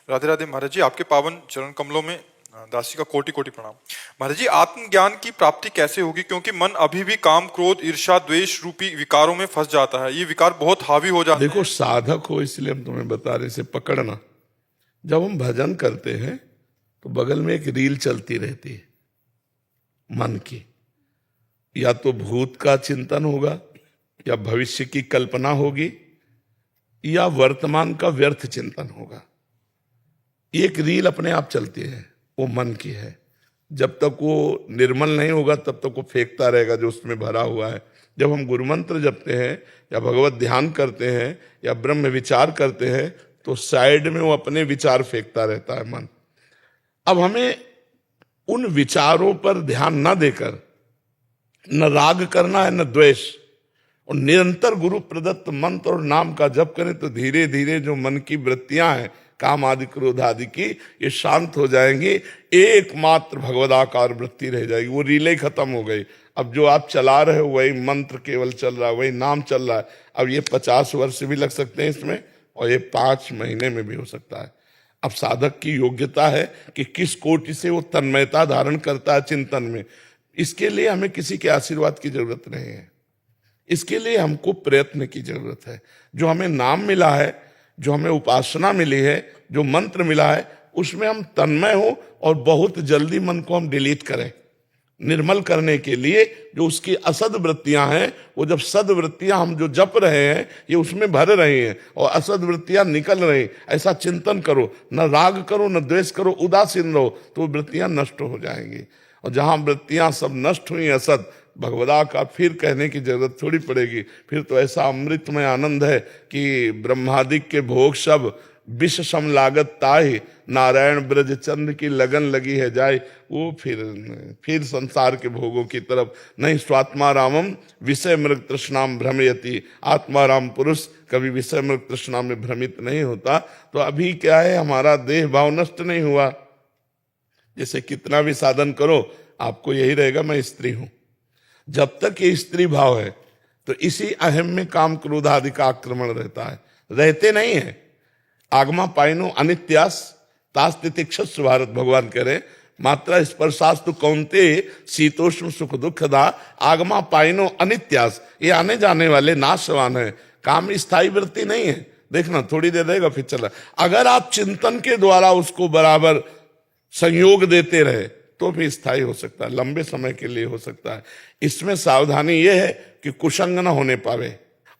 राधे राधे महाराज जी, आपके पावन चरण कमलों में दासी का कोटि कोटि प्रणाम। महाराज जी, आत्मज्ञान की प्राप्ति कैसे होगी, क्योंकि मन अभी भी काम, क्रोध, ईर्ष्या, द्वेष रूपी विकारों में फंस जाता है। ये विकार बहुत हावी हो जाते हैं। देखो, साधक हो इसलिए हम तुम्हें बता रहे, इसे पकड़ना। जब हम भजन करते हैं तो बगल में एक रील चलती रहती है मन की, या तो भूत का चिंतन होगा, या भविष्य की कल्पना होगी, या वर्तमान का व्यर्थ चिंतन होगा। एक रील अपने आप चलती है, वो मन की है। जब तक वो निर्मल नहीं होगा तब तक वो फेंकता रहेगा जो उसमें भरा हुआ है। जब हम गुरु मंत्र जपते हैं या भगवत ध्यान करते हैं या ब्रह्म विचार करते हैं तो साइड में वो अपने विचार फेंकता रहता है मन। अब हमें उन विचारों पर ध्यान न देकर न राग करना है न द्वेष, और निरंतर गुरु प्रदत्त मंत्र और नाम का जप करें तो धीरे धीरे जो मन की वृत्तियां हैं, काम आदि क्रोध आदि की, ये शांत हो जाएंगी। एकमात्र भगवदाकार वृत्ति रह जाएगी। वो रीलें खत्म हो गई। अब जो आप चला रहे हो वही मंत्र केवल चल रहा है, वही नाम चल रहा है। अब ये 50 वर्ष भी लग सकते हैं इसमें, और ये 5 महीने में भी हो सकता है। अब साधक की योग्यता है कि किस कोटि से वो तन्मयता धारण करता है चिंतन में। इसके लिए हमें किसी के आशीर्वाद की जरूरत नहीं है, इसके लिए हमको प्रयत्न की जरूरत है। जो हमें नाम मिला है, जो हमें उपासना मिली है, जो मंत्र मिला है, उसमें हम तन्मय हो और बहुत जल्दी मन को हम डिलीट करें। निर्मल करने के लिए जो उसकी असद वृत्तियां हैं, वो जब सद वृत्तियां हम जो जप रहे हैं ये उसमें भर रही हैं और असद वृत्तियां निकल रही, ऐसा चिंतन करो। न राग करो न द्वेष करो, उदासीन रहो, तो वृत्तियां नष्ट हो जाएंगी। और जहां वृत्तियां सब नष्ट हुई असद, भगवदा का फिर कहने की जरूरत थोड़ी पड़ेगी। फिर तो ऐसा अमृतमय आनंद है कि ब्रह्मादिक के भोग सब विष सम लागत ताहि, नारायण ब्रज चंद्र की लगन लगी है जाए। वो फिर संसार के भोगों की तरफ नहीं। स्वात्मा रामम विषय मृग तृष्णाम भ्रमयति। आत्मा राम पुरुष कभी विषय मृग तृष्णा में भ्रमित नहीं होता। तो अभी क्या है, हमारा देह भाव नष्ट नहीं हुआ। जैसे कितना भी साधन करो आपको यही रहेगा, मैं स्त्री हूं। जब तक ये स्त्री भाव है तो इसी अहम में काम क्रोध आदि का आक्रमण रहता है। रहते नहीं है। आगमा पाइनो अनित्यास तास तितिक्षस्व भारत, भगवान कह रहे मात्रा स्पर्शास्तु कौन्ते शीतोष्ण सुख दुखदा आगमा पाइनो अनित्यास। ये आने जाने वाले नाशवान है। काम स्थायी वृत्ति नहीं है। देखना थोड़ी देर रहेगा फिर चला। अगर आप चिंतन के द्वारा उसको बराबर संयोग देते रहे तो भी स्थायी हो सकता है, लंबे समय के लिए हो सकता है। इसमें सावधानी यह है कि कुसंग न होने पावे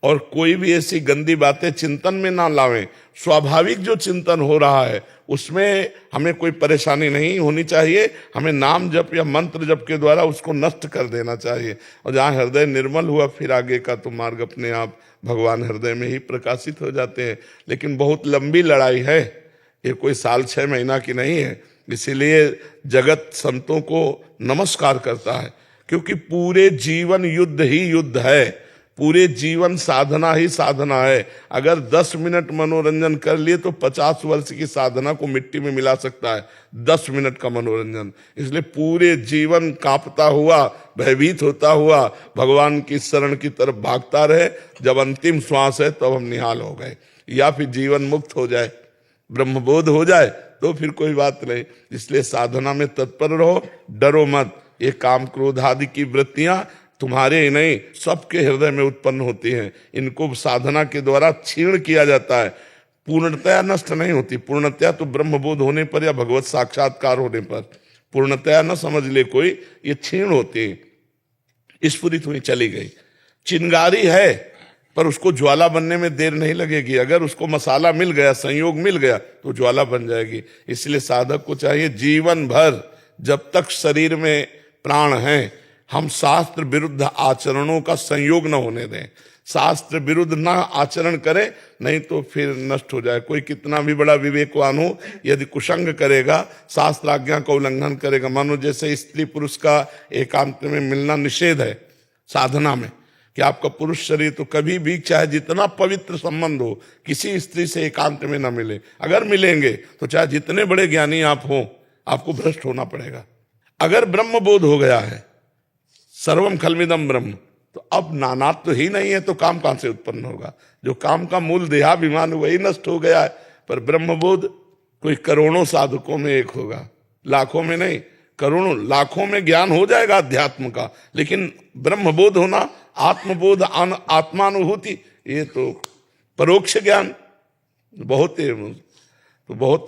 और कोई भी ऐसी गंदी बातें चिंतन में ना लावें। स्वाभाविक जो चिंतन हो रहा है उसमें हमें कोई परेशानी नहीं होनी चाहिए। हमें नाम जप या मंत्र जप के द्वारा उसको नष्ट कर देना चाहिए। और जहाँ हृदय निर्मल हुआ फिर आगे का तो मार्ग अपने आप भगवान हृदय में ही प्रकाशित हो जाते हैं। लेकिन बहुत लंबी लड़ाई है, ये कोई साल 6 महीना की नहीं है। इसीलिए जगत संतों को नमस्कार करता है, क्योंकि पूरे जीवन युद्ध ही युद्ध है। पूरे जीवन साधना ही साधना है। अगर 10 मिनट मनोरंजन कर लिए तो 50 वर्ष की साधना को मिट्टी में मिला सकता है 10 मिनट का मनोरंजन। इसलिए पूरे जीवन कांपता हुआ, भयभीत होता हुआ भगवान की शरण की तरफ भागता रहे। जब अंतिम श्वास है तब हम निहाल हो गए, या फिर जीवन मुक्त हो जाए, ब्रह्मबोध हो जाए तो फिर कोई बात नहीं। इसलिए साधना में तत्पर रहो, डरो मत। ये काम क्रोध आदि की वृत्तियां तुम्हारे ही नहीं सबके हृदय में उत्पन्न होती हैं। इनको साधना के द्वारा क्षीण किया जाता है। पूर्णतया नष्ट नहीं होती। पूर्णतया तो ब्रह्मबोध होने पर या भगवत साक्षात्कार होने पर, पूर्णतया न समझ ले कोई, ये क्षीण होती है। स्फुरित हुई चली गई। चिंगारी है पर उसको ज्वाला बनने में देर नहीं लगेगी। अगर उसको मसाला मिल गया, संयोग मिल गया तो ज्वाला बन जाएगी। इसलिए साधक को चाहिए जीवन भर जब तक शरीर में प्राण है हम शास्त्र विरुद्ध आचरणों का संयोग न होने दें। शास्त्र विरुद्ध ना आचरण करें, नहीं तो फिर नष्ट हो जाए। कोई कितना भी बड़ा विवेकवान हो, यदि कुसंग करेगा, शास्त्र आज्ञा का उल्लंघन करेगा, मानो जैसे स्त्री पुरुष का एकांत में मिलना निषेध है साधना में, कि आपका पुरुष शरीर तो कभी भी चाहे जितना पवित्र संबंध हो किसी स्त्री से एकांत में न मिले। अगर मिलेंगे तो चाहे जितने बड़े ज्ञानी आप हो, आपको भ्रष्ट होना पड़ेगा। अगर ब्रह्म बोध हो गया है, सर्वम खलमिदम ब्रह्म, तो अब नानात्व ही नहीं है तो काम कहां से उत्पन्न होगा। जो काम का मूल देहाभिमान वही नष्ट हो गया है। पर ब्रह्मबोध कोई करोड़ों साधकों में एक होगा, लाखों में नहीं, करोड़ों लाखों में ज्ञान हो जाएगा अध्यात्म का, लेकिन ब्रह्मबोध होना, आत्मबोध, आत्मानुभूति, ये तो परोक्ष ज्ञान बहुत है। तो बहुत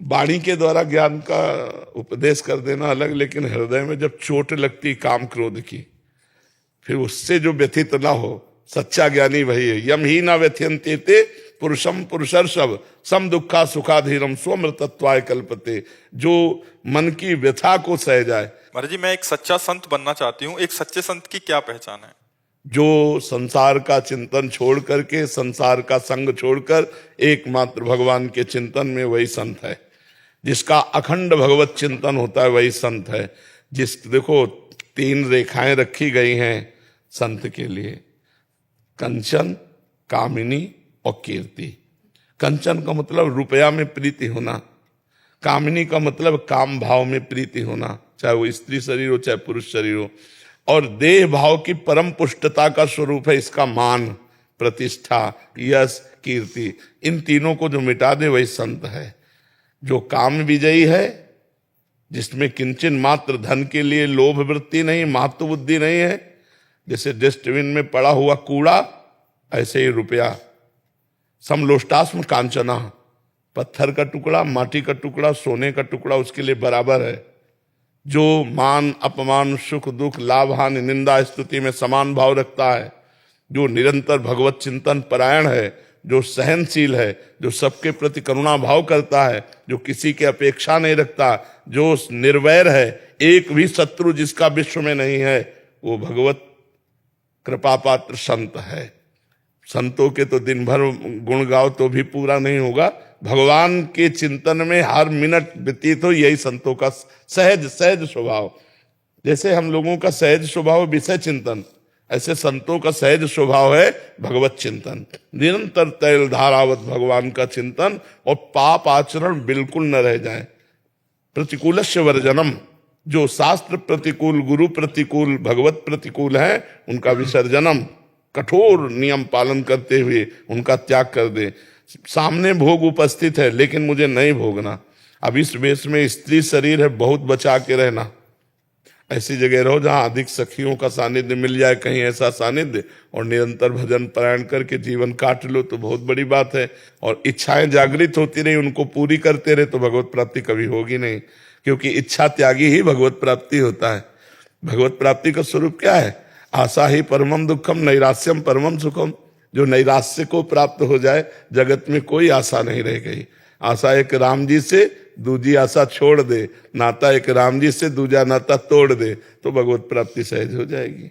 वाणी के द्वारा ज्ञान का उपदेश कर देना अलग, लेकिन हृदय में जब चोट लगती काम क्रोध की, फिर उससे जो व्यथित ना हो, सच्चा ज्ञानी वही है। यम ही ना व्यथयन्ते ते पुरुषम पुरुषर्षभ सम दुखा सुखाधीरम स्वमृतत्वाय कल्पते। जो मन की व्यथा को सह जाए। महाराज जी, मैं एक सच्चा संत बनना चाहती हूँ, एक सच्चे संत की क्या पहचान है? जो संसार का चिंतन छोड़ करके, संसार का संग छोड़कर एकमात्र भगवान के चिंतन में, वही संत है। जिसका अखंड भगवत चिंतन होता है वही संत है। देखो 3 रेखाएं रखी गई हैं संत के लिए, कंचन, कामिनी और कीर्ति। कंचन का मतलब रुपया में प्रीति होना, कामिनी का मतलब काम भाव में प्रीति होना, चाहे वो स्त्री शरीर हो चाहे पुरुष शरीर हो, और देह भाव की परम पुष्टता का स्वरूप है इसका मान, प्रतिष्ठा, यश, कीर्ति। इन तीनों को जो मिटा दे वही संत है। जो काम विजयी है, जिसमें किंचन मात्र धन के लिए लोभ वृत्ति नहीं, महत्व बुद्धि नहीं है, जैसे डस्टबिन में पड़ा हुआ कूड़ा, ऐसे ही रुपया। समलोष्टास्म कांचना, पत्थर का टुकड़ा, माटी का टुकड़ा, सोने का टुकड़ा उसके लिए बराबर है। जो मान अपमान, सुख दुख, लाभ हानि, निंदा स्तुति में समान भाव रखता है, जो निरंतर भगवत चिंतन परायण है, जो सहनशील है, जो सबके प्रति करुणा भाव करता है, जो किसी की अपेक्षा नहीं रखता, जो निर्वैर है, एक भी शत्रु जिसका विश्व में नहीं है, वो भगवत कृपा पात्र संत है। संतों के तो दिन भर गुण गाओ तो भी पूरा नहीं होगा। भगवान के चिंतन में हर मिनट व्यतीत हो, यही संतों का सहज स्वभाव। जैसे हम लोगों का सहज स्वभाव विषय चिंतन, ऐसे संतों का सहज स्वभाव है भगवत चिंतन। निरंतर तैल धारावत भगवान का चिंतन, और पाप आचरण बिल्कुल न रह जाए। प्रतिकूलस्य वर्जनम, जो शास्त्र प्रतिकूल, गुरु प्रतिकूल, भगवत प्रतिकूल है, उनका विसर्जनम, कठोर नियम पालन करते हुए उनका त्याग कर दे। सामने भोग उपस्थित है लेकिन मुझे नहीं भोगना। अब इस वेश में स्त्री शरीर है, बहुत बचा के रहना। ऐसी जगह रहो जहां अधिक सखियों का सानिध्य मिल जाए, कहीं ऐसा सानिध्य, और निरंतर भजन पारायण करके जीवन काट लो तो बहुत बड़ी बात है। और इच्छाएं जागृत होती रही, उनको पूरी करते रहे तो भगवत प्राप्ति कभी होगी नहीं, क्योंकि इच्छा त्यागी ही भगवत प्राप्ति होता है। भगवत प्राप्ति का स्वरूप क्या है? आशा ही परमम दुखम, नैरास्यम परमम सुखम। जो नैराश्य को प्राप्त हो जाए, जगत में कोई आशा नहीं रह गई। आशा एक राम जी से, दूजी आशा छोड़ दे, नाता एक राम जी से, दूजा नाता तोड़ दे, तो भगवत प्राप्ति सहज हो जाएगी।